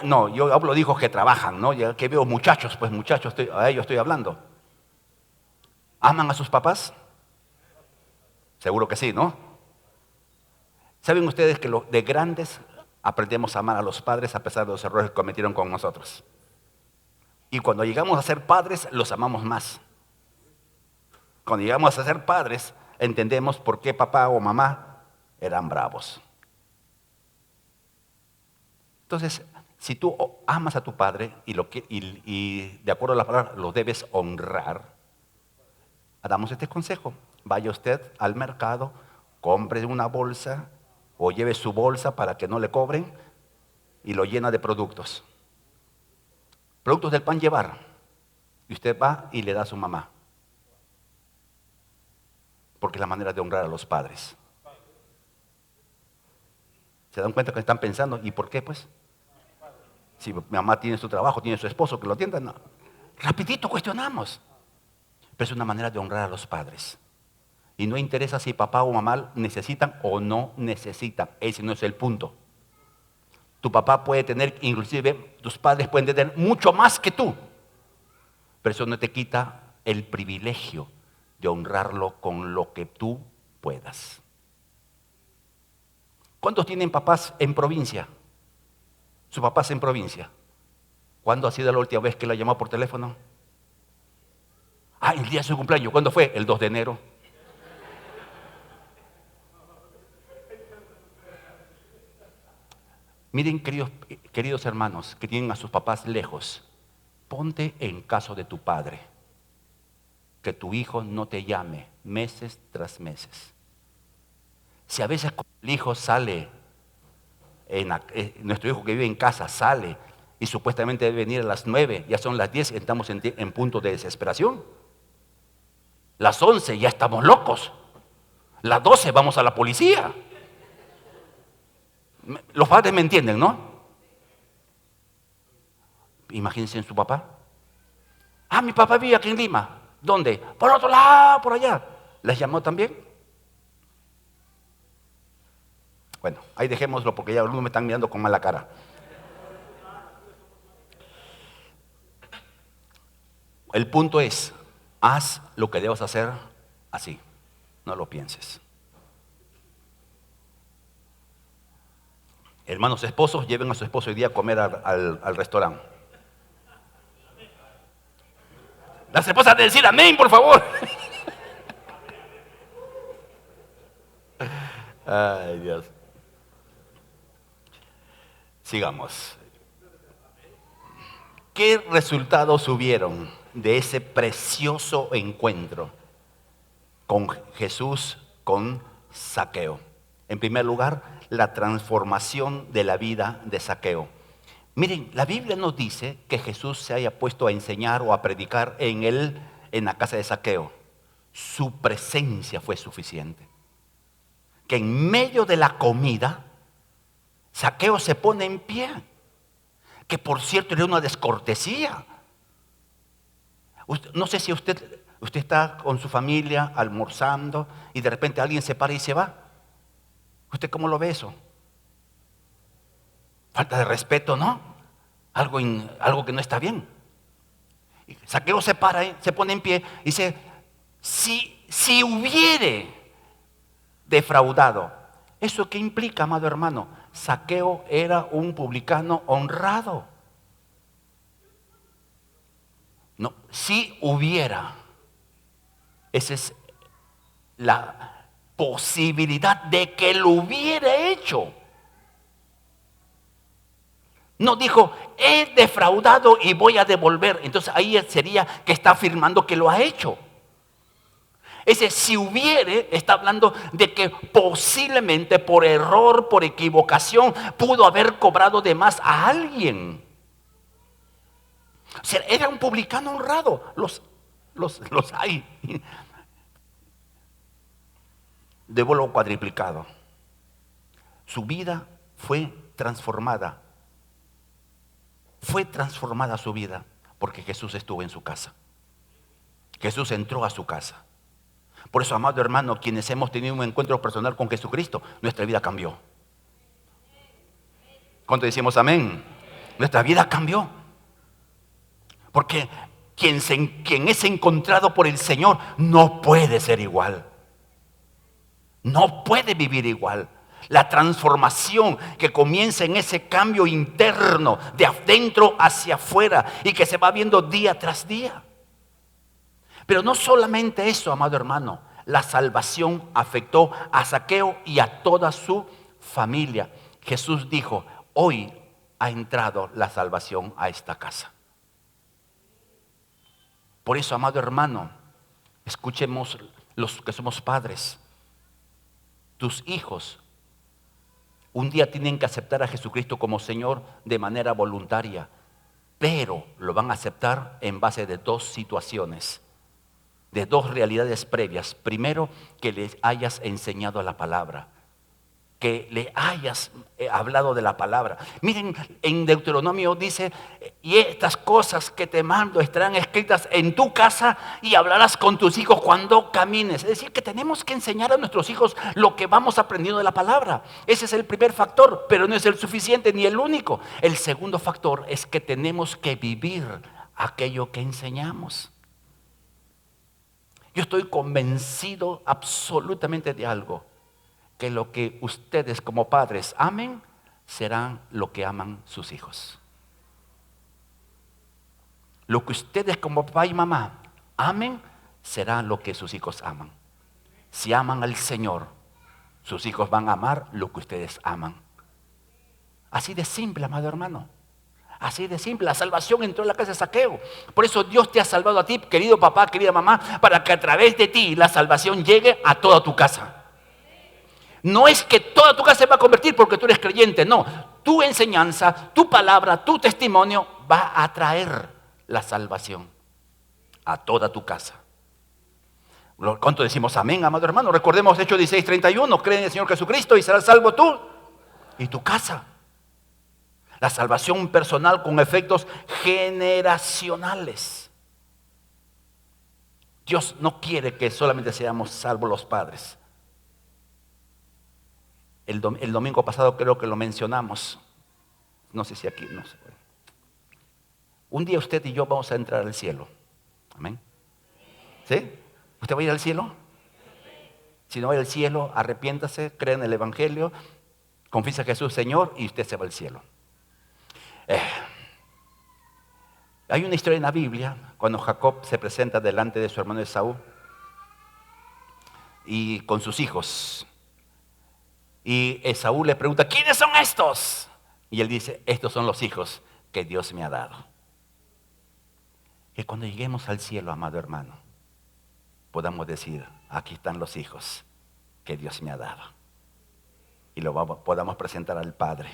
No, yo hablo de hijos que trabajan, ¿no? Ya que veo muchachos, pues muchachos, a ellos estoy hablando. ¿Aman a sus papás? Seguro que sí, ¿no? ¿Saben ustedes que de grandes aprendemos a amar a los padres a pesar de los errores que cometieron con nosotros? Y cuando llegamos a ser padres, los amamos más. Cuando llegamos a ser padres, entendemos por qué papá o mamá eran bravos. Entonces, si tú amas a tu padre y de acuerdo a la palabra lo debes honrar, damos este consejo. Vaya usted al mercado, compre una bolsa o lleve su bolsa para que no le cobren y lo llena de productos. Productos del pan llevar. Y usted va y le da a su mamá. Porque es la manera de honrar a los padres. ¿Se dan cuenta que están pensando? ¿Y por qué pues? Si mi mamá tiene su trabajo, tiene su esposo que lo atienda, no. Rapidito cuestionamos. Pero es una manera de honrar a los padres. Y no interesa si papá o mamá necesitan o no necesitan. Ese no es el punto. Tu papá puede tener, inclusive tus padres pueden tener mucho más que tú. Pero eso no te quita el privilegio de honrarlo con lo que tú puedas. ¿Cuántos tienen papás en provincia? Sus papás en provincia. ¿Cuándo ha sido la última vez que la llamó por teléfono? El día de su cumpleaños. ¿Cuándo fue? El 2 de enero. Miren, queridos hermanos que tienen a sus papás lejos, ponte en caso de tu padre, que tu hijo no te llame meses tras meses. Si a veces el hijo sale, nuestro hijo que vive en casa sale y supuestamente debe venir a las 9, ya son las 10 y estamos en punto de desesperación. Las 11 ya estamos locos. Las 12 vamos a la policía. Los padres me entienden, ¿no? Imagínense en su papá. Mi papá vive aquí en Lima. ¿Dónde? Por otro lado, por allá. ¿Les llamó también? Bueno, ahí dejémoslo porque ya algunos me están mirando con mala cara. El punto es, haz lo que debas hacer así. No lo pienses. Hermanos esposos, lleven a su esposo hoy día a comer al restaurante. Las esposas de decir amén, por favor. Ay, Dios. Sigamos. ¿Qué resultados hubieron de ese precioso encuentro con Jesús, con Zaqueo? En primer lugar, la transformación de la vida de Zaqueo. Miren, la Biblia nos dice que Jesús se haya puesto a enseñar o a predicar en la casa de Zaqueo. Su presencia fue suficiente. Que en medio de la comida, Zaqueo se pone en pie. Que por cierto era una descortesía. No sé si usted está con su familia almorzando y de repente alguien se para y se va. ¿Usted cómo lo ve eso? Falta de respeto, ¿no? Algo que no está bien. Zaqueo se para, se pone en pie y dice, si hubiere defraudado, ¿eso qué implica, amado hermano? Zaqueo era un publicano honrado. No, si hubiera, esa es la posibilidad de que lo hubiera hecho. No dijo, he defraudado y voy a devolver. Entonces ahí sería que está afirmando que lo ha hecho. Ese si hubiere está hablando de que posiblemente por error, por equivocación, pudo haber cobrado de más a alguien. O sea, era un publicano honrado. Los hay. De vuelo cuadriplicado. Su vida fue transformada. Fue transformada su vida porque Jesús estuvo en su casa. Jesús entró a su casa. Por eso, amado hermano, quienes hemos tenido un encuentro personal con Jesucristo, nuestra vida cambió. ¿Cuánto decimos amén? Nuestra vida cambió. Porque quien es encontrado por el Señor no puede ser igual. No puede vivir igual. La transformación que comienza en ese cambio interno, de adentro hacia afuera, y que se va viendo día tras día. Pero no solamente eso, amado hermano, la salvación afectó a Zaqueo y a toda su familia. Jesús dijo, hoy ha entrado la salvación a esta casa. Por eso, amado hermano, escuchemos los que somos padres. Tus hijos un día tienen que aceptar a Jesucristo como Señor de manera voluntaria, pero lo van a aceptar en base de dos situaciones, de dos realidades previas. Primero, que les hayas enseñado la palabra, que le hayas hablado de la palabra. Miren, en Deuteronomio dice, y estas cosas que te mando estarán escritas en tu casa y hablarás con tus hijos cuando camines. Es decir, que tenemos que enseñar a nuestros hijos lo que vamos aprendiendo de la palabra. Ese es el primer factor, pero no es el suficiente ni el único. El segundo factor es que tenemos que vivir aquello que enseñamos. Yo estoy convencido absolutamente de algo, que lo que ustedes como padres amen, serán lo que aman sus hijos. Lo que ustedes como papá y mamá amen, será lo que sus hijos aman. Si aman al Señor, sus hijos van a amar lo que ustedes aman. Así de simple, amado hermano. Así de simple. La salvación entró en la casa de Zaqueo. Por eso Dios te ha salvado a ti, querido papá, querida mamá, para que a través de ti la salvación llegue a toda tu casa. No es que toda tu casa se va a convertir porque tú eres creyente, no. Tu enseñanza, tu palabra, tu testimonio va a traer la salvación a toda tu casa. ¿Cuánto decimos amén, amado hermano? Recordemos Hechos 16:31, cree en el Señor Jesucristo y serás salvo tú y tu casa. La salvación personal con efectos generacionales. Dios no quiere que solamente seamos salvos los padres. El domingo pasado creo que lo mencionamos. No sé si aquí, no sé. Un día usted y yo vamos a entrar al cielo. Amén. ¿Sí? ¿Usted va a ir al cielo? Si no va al cielo, arrepiéntase, cree en el Evangelio, confiesa a Jesús Señor y usted se va al cielo. Hay una historia en la Biblia cuando Jacob se presenta delante de su hermano Esaú y con sus hijos. Y Esaú le pregunta, ¿quiénes son estos? Y él dice, estos son los hijos que Dios me ha dado. Que cuando lleguemos al cielo, amado hermano, podamos decir, aquí están los hijos que Dios me ha dado. Y podamos presentar al Padre.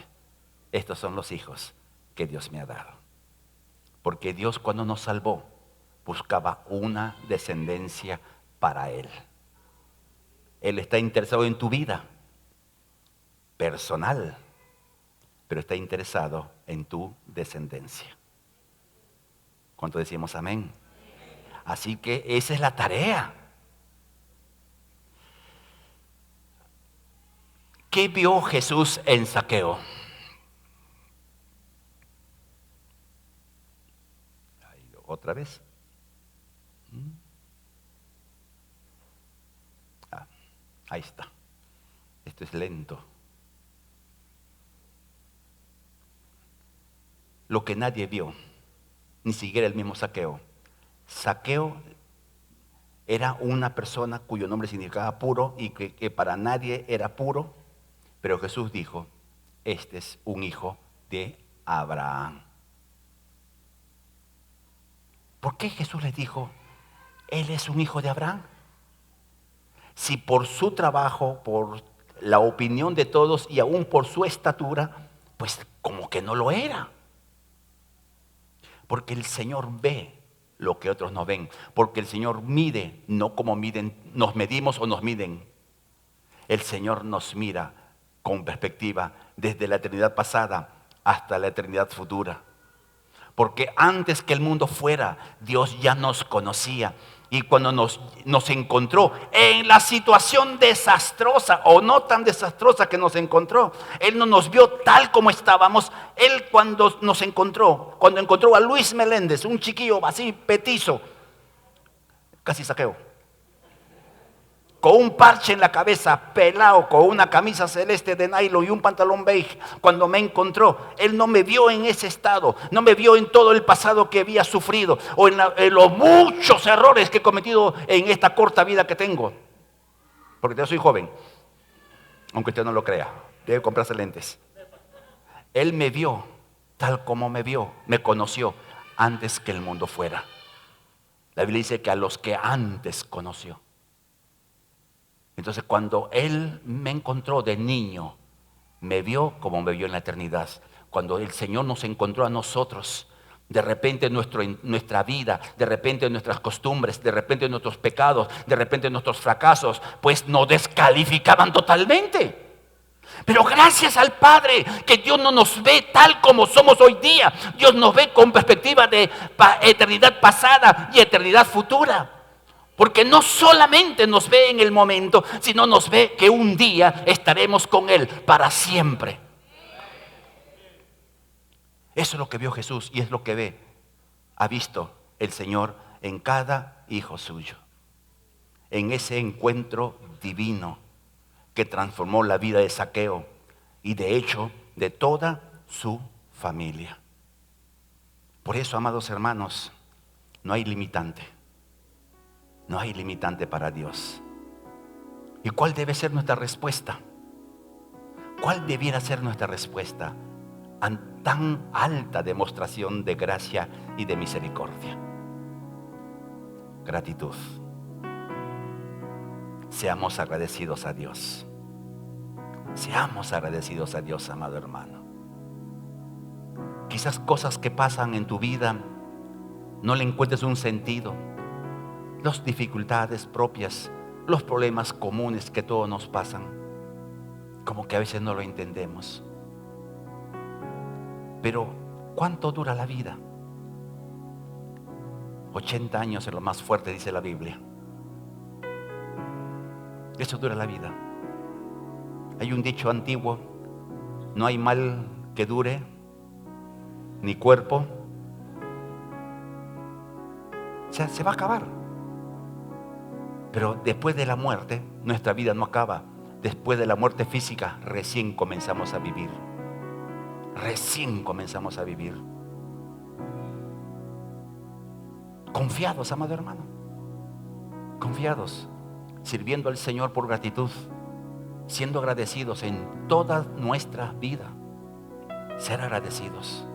Estos son los hijos que Dios me ha dado. Porque Dios, cuando nos salvó, buscaba una descendencia para Él. Él está interesado en tu vida personal, pero está interesado en tu descendencia. ¿Cuánto decimos amén? Así que esa es la tarea. ¿Qué vio Jesús en Zaqueo? Otra vez. Ahí está. Esto es lento. Lo que nadie vio, ni siquiera el mismo Zaqueo. Zaqueo era una persona cuyo nombre significaba puro y que para nadie era puro, pero Jesús dijo, este es un hijo de Abraham. ¿Por qué Jesús les dijo, él es un hijo de Abraham? Si por su trabajo, por la opinión de todos y aún por su estatura, pues como que no lo era. Porque el Señor ve lo que otros no ven. Porque el Señor mide, no como nos medimos o nos miden. El Señor nos mira con perspectiva desde la eternidad pasada hasta la eternidad futura. Porque antes que el mundo fuera, Dios ya nos conocía. Y cuando nos encontró en la situación desastrosa o no tan desastrosa que nos encontró, Él no nos vio tal como estábamos. Él cuando encontró a Luis Meléndez, un chiquillo así petizo, casi Zaqueo, con un parche en la cabeza, pelado, con una camisa celeste de nylon y un pantalón beige, cuando me encontró, Él no me vio en ese estado, no me vio en todo el pasado que había sufrido, o en los muchos errores que he cometido en esta corta vida que tengo. Porque yo soy joven, aunque usted no lo crea, debe comprarse lentes. Él me vio tal como me vio, me conoció antes que el mundo fuera. La Biblia dice que a los que antes conoció. Entonces cuando Él me encontró de niño, me vio como me vio en la eternidad. Cuando el Señor nos encontró a nosotros, de repente nuestra vida, de repente nuestras costumbres, de repente nuestros pecados, de repente nuestros fracasos, pues nos descalificaban totalmente. Pero gracias al Padre, que Dios no nos ve tal como somos hoy día. Dios nos ve con perspectiva de eternidad pasada y eternidad futura. Porque no solamente nos ve en el momento, sino nos ve que un día estaremos con Él para siempre. Eso es lo que vio Jesús y es lo que ha visto el Señor en cada hijo suyo. En ese encuentro divino que transformó la vida de Zaqueo y de hecho de toda su familia. Por eso, amados hermanos, no hay limitante. No hay limitante para Dios. ¿Y cuál debe ser nuestra respuesta? ¿Cuál debiera ser nuestra respuesta a tan alta demostración de gracia y de misericordia? Gratitud. Seamos agradecidos a Dios. Seamos agradecidos a Dios, amado hermano. Quizás cosas que pasan en tu vida no le encuentres un sentido. Las dificultades propias, los problemas comunes que todos nos pasan, como que a veces no lo entendemos. Pero ¿cuánto dura la vida? 80 años es lo más fuerte, dice la Biblia. Eso dura la vida. Hay un dicho antiguo: no hay mal que dure, ni cuerpo. O sea, se va a acabar. Pero después de la muerte, nuestra vida no acaba. Después de la muerte física, recién comenzamos a vivir. Recién comenzamos a vivir. Confiados, amado hermano. Confiados, sirviendo al Señor por gratitud, siendo agradecidos en toda nuestra vida. ser agradecidos.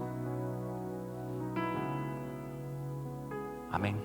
Amén.